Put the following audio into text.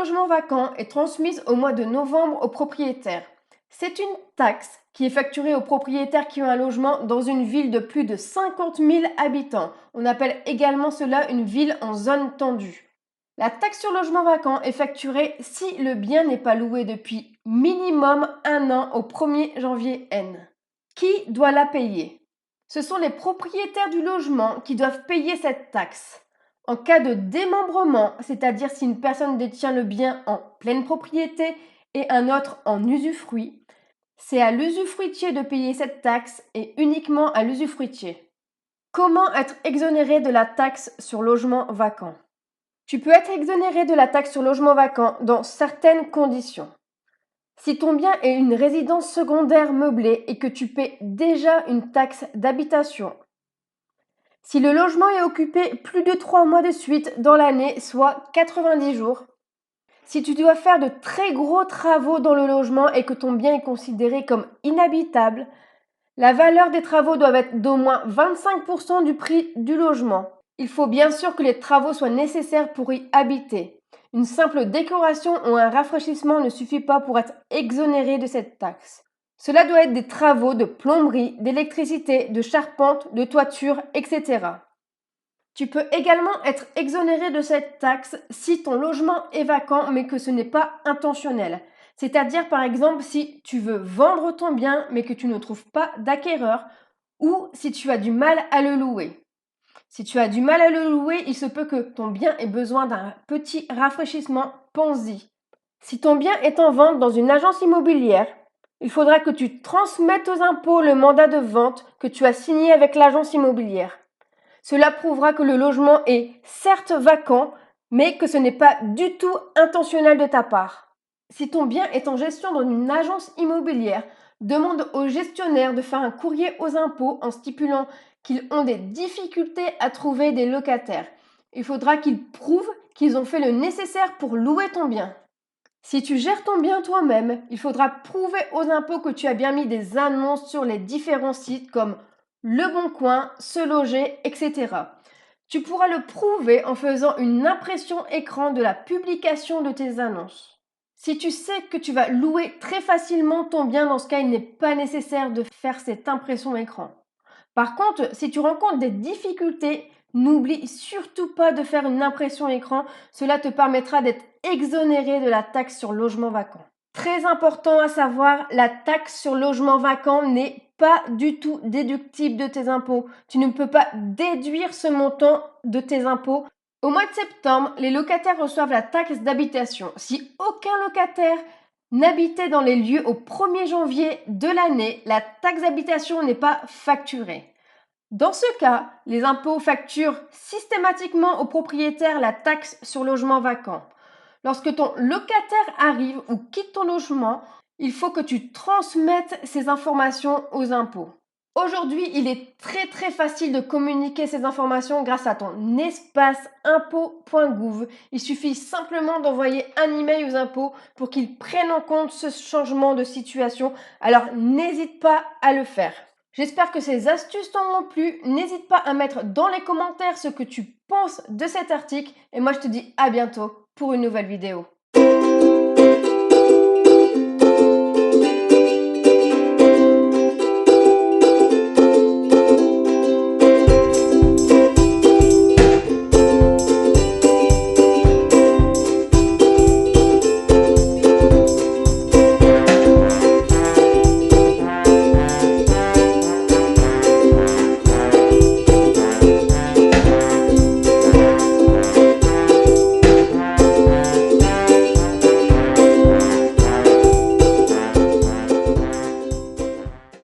logement vacant est transmise au mois de novembre aux propriétaires. C'est une taxe qui est facturée aux propriétaires qui ont un logement dans une ville de plus de 50 000 habitants. On appelle également cela une ville en zone tendue. La taxe sur logement vacant est facturée si le bien n'est pas loué depuis minimum 1 an au 1er janvier N. Qui doit la payer? Ce sont les propriétaires du logement qui doivent payer cette taxe. En cas de démembrement, c'est-à-dire si une personne détient le bien en pleine propriété et un autre en usufruit, c'est à l'usufruitier de payer cette taxe et uniquement à l'usufruitier. Comment être exonéré de la taxe sur logement vacant? Tu peux être exonéré de la taxe sur logement vacant dans certaines conditions. Si ton bien est une résidence secondaire meublée et que tu paies déjà une taxe d'habitation. Si le logement est occupé plus de 3 mois de suite dans l'année, soit 90 jours. Si tu dois faire de très gros travaux dans le logement et que ton bien est considéré comme inhabitable, la valeur des travaux doit être d'au moins 25% du prix du logement. Il faut bien sûr que les travaux soient nécessaires pour y habiter. Une simple décoration ou un rafraîchissement ne suffit pas pour être exonéré de cette taxe. Cela doit être des travaux de plomberie, d'électricité, de charpente, de toiture, etc. Tu peux également être exonéré de cette taxe si ton logement est vacant mais que ce n'est pas intentionnel. C'est-à-dire par exemple si tu veux vendre ton bien mais que tu ne trouves pas d'acquéreur ou si tu as du mal à le louer. Si tu as du mal à le louer, il se peut que ton bien ait besoin d'un petit rafraîchissement, pense-y. Si ton bien est en vente dans une agence immobilière, il faudra que tu transmettes aux impôts le mandat de vente que tu as signé avec l'agence immobilière. Cela prouvera que le logement est certes vacant, mais que ce n'est pas du tout intentionnel de ta part. Si ton bien est en gestion dans une agence immobilière, demande au gestionnaire de faire un courrier aux impôts en stipulant qu'ils ont des difficultés à trouver des locataires. Il faudra qu'ils prouvent qu'ils ont fait le nécessaire pour louer ton bien. Si tu gères ton bien toi-même, il faudra prouver aux impôts que tu as bien mis des annonces sur les différents sites comme Le Bon Coin, Se Loger, etc. Tu pourras le prouver en faisant une impression écran de la publication de tes annonces. Si tu sais que tu vas louer très facilement ton bien, dans ce cas, il n'est pas nécessaire de faire cette impression écran. Par contre, si tu rencontres des difficultés, n'oublie surtout pas de faire une impression écran. Cela te permettra d'être exonéré de la taxe sur logement vacant. Très important à savoir, la taxe sur logement vacant n'est pas du tout déductible de tes impôts. Tu ne peux pas déduire ce montant de tes impôts. Au mois de septembre, les locataires reçoivent la taxe d'habitation. Si aucun locataire n'habitait dans les lieux au 1er janvier de l'année, la taxe d'habitation n'est pas facturée. Dans ce cas, les impôts facturent systématiquement aux propriétaires la taxe sur logement vacant. Lorsque ton locataire arrive ou quitte ton logement, il faut que tu transmettes ces informations aux impôts. Aujourd'hui, il est très facile de communiquer ces informations grâce à ton espace impôts.gouv. Il suffit simplement d'envoyer un email aux impôts pour qu'ils prennent en compte ce changement de situation. Alors n'hésite pas à le faire. J'espère que ces astuces t'auront plu. N'hésite pas à mettre dans les commentaires ce que tu penses de cet article. Et moi, je te dis à bientôt pour une nouvelle vidéo.